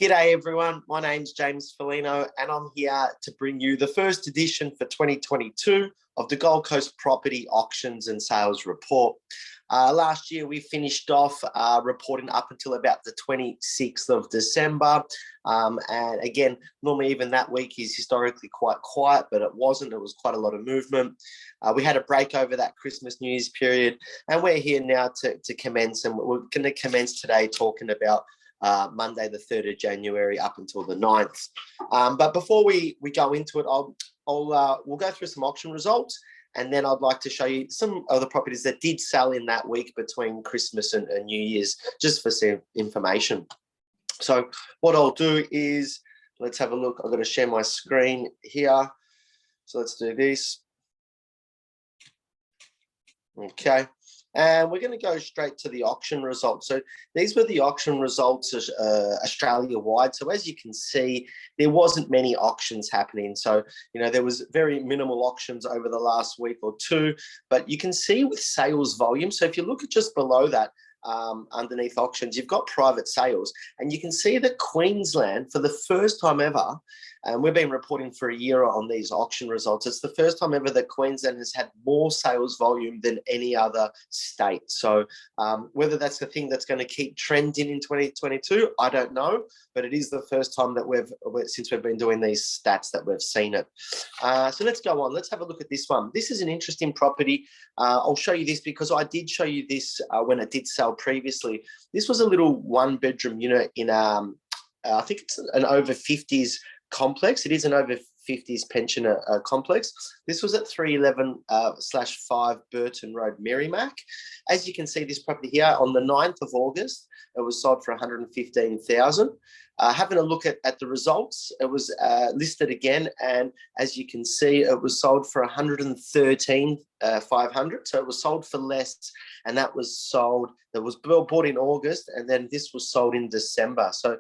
G'day everyone, my name's James Felino and I'm here to bring you the first edition for 2022 of the Gold Coast Property Auctions and Sales Report. Last year we finished off reporting up until about the 26th of December. And again, normally even that week is historically quite quiet, but it wasn't. It was quite a lot of movement. We had a break over that Christmas New Year's period and we're here now to commence, and we're going to commence today talking about Monday, the 3rd of January up until the 9th. But before we go into it, we'll go through some auction results, and then I'd like to show you some of the properties that did sell in that week between Christmas and New Year's, just for some information. So what I'll do is, let's have a look. I'm going to share my screen here. So let's do this. Okay. And we're going to go straight to the auction results. So these were the auction results Australia-wide. So as you can see, there wasn't many auctions happening. So, there was very minimal auctions over the last week or two, but you can see with sales volume. So if you look at just below that, underneath auctions, you've got private sales, and you can see that Queensland, for the first time ever, and we've been reporting for a year on these auction results, it's the first time ever that Queensland has had more sales volume than any other state. So whether that's the thing that's going to keep trending in 2022, I don't know, but it is the first time that since we've been doing these stats that we've seen it. So let's go on. Let's have a look at this one. This is an interesting property. I'll show you this because I did show you this when it did sell previously. This was a little one-bedroom unit in I think it's an over 50s complex. It is an over 50s pensioner complex. This was at 311/5 Burton Road, Merrimack. As you can see, this property here on the 9th of August, it was sold for $115,000. Having a look at the results, it was listed again, and as you can see, it was sold for $113,500. So it was sold for less, and that was bought in August, and then this was sold in December. So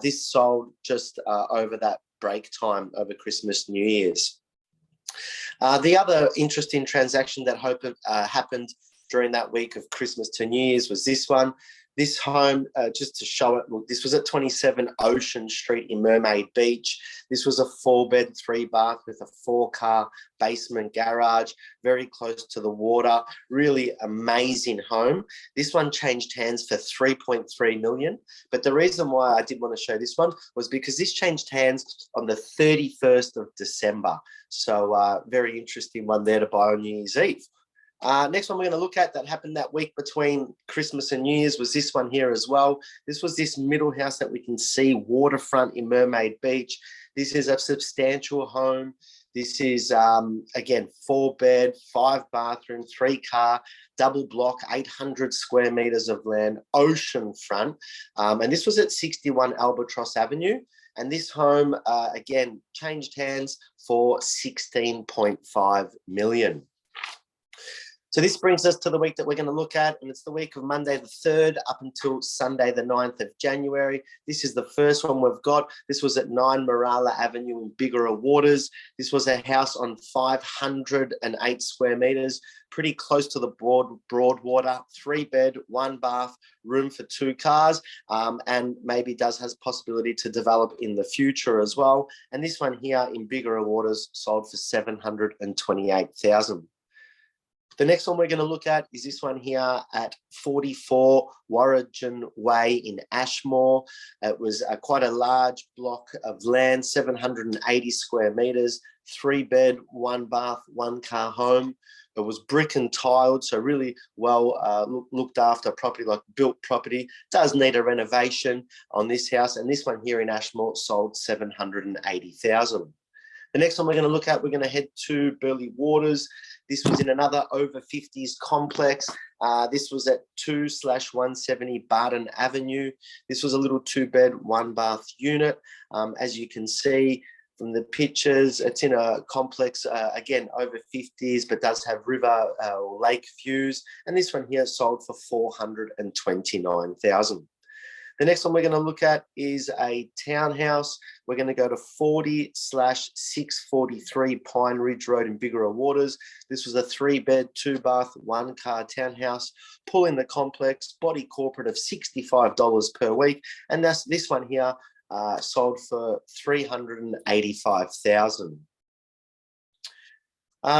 this sold just over that break time over Christmas, New Year's. The other interesting transaction that happened during that week of Christmas to New Year's was this one. This home, just to show it, look, this was at 27 Ocean Street in Mermaid Beach. This was a 4-bed, 3-bath with a 4-car basement garage, very close to the water. Really amazing home. This one changed hands for $3.3 million. But the reason why I did want to show this one was because this changed hands on the 31st of December. So very interesting one there to buy on New Year's Eve. Next one we're going to look at that happened that week between Christmas and New Year's was this one here as well. This was this middle house that we can see waterfront in Mermaid Beach. This is a substantial home. This is, again, 4-bed, 5-bathroom, 3-car, double block, 800 square meters of land, oceanfront. And this was at 61 Albatross Avenue. And this home, again, changed hands for $16.5 million. So this brings us to the week that we're going to look at, and it's the week of Monday the 3rd up until Sunday the 9th of January. This is the first one we've got. This was at 9 Marala Avenue in Bigara Waters. This was a house on 508 square meters, pretty close to the Broadwater, 3-bed, 1-bath, room for 2 cars, and maybe has possibility to develop in the future as well. And this one here in Bigara Waters sold for $728,000. The next one we're going to look at is this one here at 44 Warrington Way in Ashmore. It was quite a large block of land, 780 square meters, 3-bed, 1-bath, 1-car home. It was brick and tiled, so really well looked after property, like built property. Does need a renovation on this house, and this one here in Ashmore sold $780,000. The next one we're going to look at, we're going to head to Burleigh Waters. This was in another over 50s complex. This was at 2/170 Barton Avenue. This was a little 2-bed, 1-bath unit. As you can see from the pictures, it's in a complex, again, over 50s, but does have river or lake views. And this one here sold for $429,000. The next one we're going to look at is a townhouse. We're going to go to 40/643 Pine Ridge Road in Bigara Waters. This was a 3-bed, 2-bath, 1-car townhouse, pool in the complex, body corporate of $65 per week. And this one here sold for $385,000.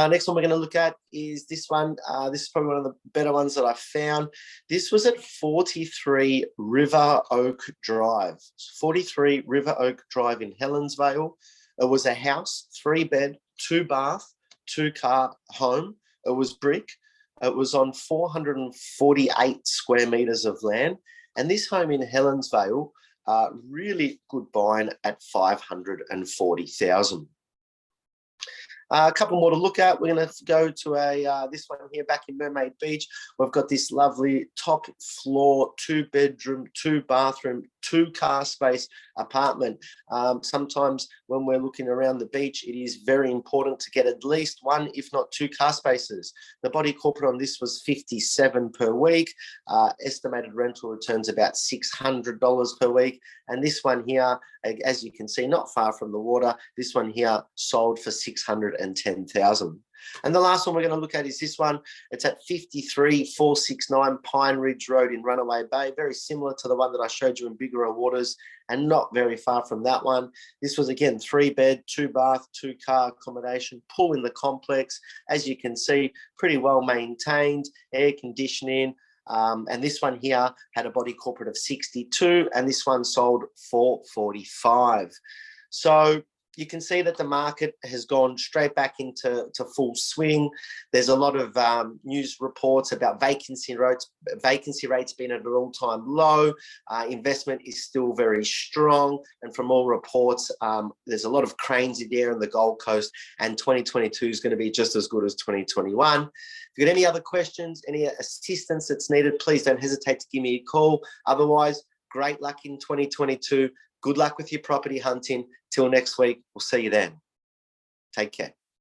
Next one we're going to look at is this one. This is probably one of the better ones that I found. This was at 43 River Oak Drive. 43 River Oak Drive in Helensvale. It was a house, 3-bed, 2-bath, 2-car home. It was brick. It was on 448 square meters of land. And this home in Helensvale, really good buying at $540,000. A couple more to look at. We're going to go to this one here back in Mermaid Beach. We've got this lovely top floor, 2-bedroom, 2-bathroom, 2-car space apartment. Sometimes when we're looking around the beach, it is very important to get at least 1, if not 2 car spaces. The body corporate on this was $57 per week. Estimated rental returns about $600 per week. And this one here, as you can see, not far from the water, this one here sold for $610,000. And the last one we're going to look at is this one. It's at 53469 Pine Ridge Road in Runaway Bay, very similar to the one that I showed you in Bigara Waters and not very far from that one. This was, again, 3-bed, 2-bath, 2-car accommodation, pool in the complex. As you can see, pretty well maintained, air conditioning. And this one here had a body corporate of 62, and this one sold for 45. So you can see that the market has gone straight back into full swing. There's a lot of news reports about vacancy rates being at an all-time low. Investment is still very strong. And from all reports, there's a lot of cranes in there on the Gold Coast, and 2022 is going to be just as good as 2021. If you've got any other questions, any assistance that's needed, please don't hesitate to give me a call. Otherwise, great luck in 2022. Good luck with your property hunting. Till next week, we'll see you then. Take care.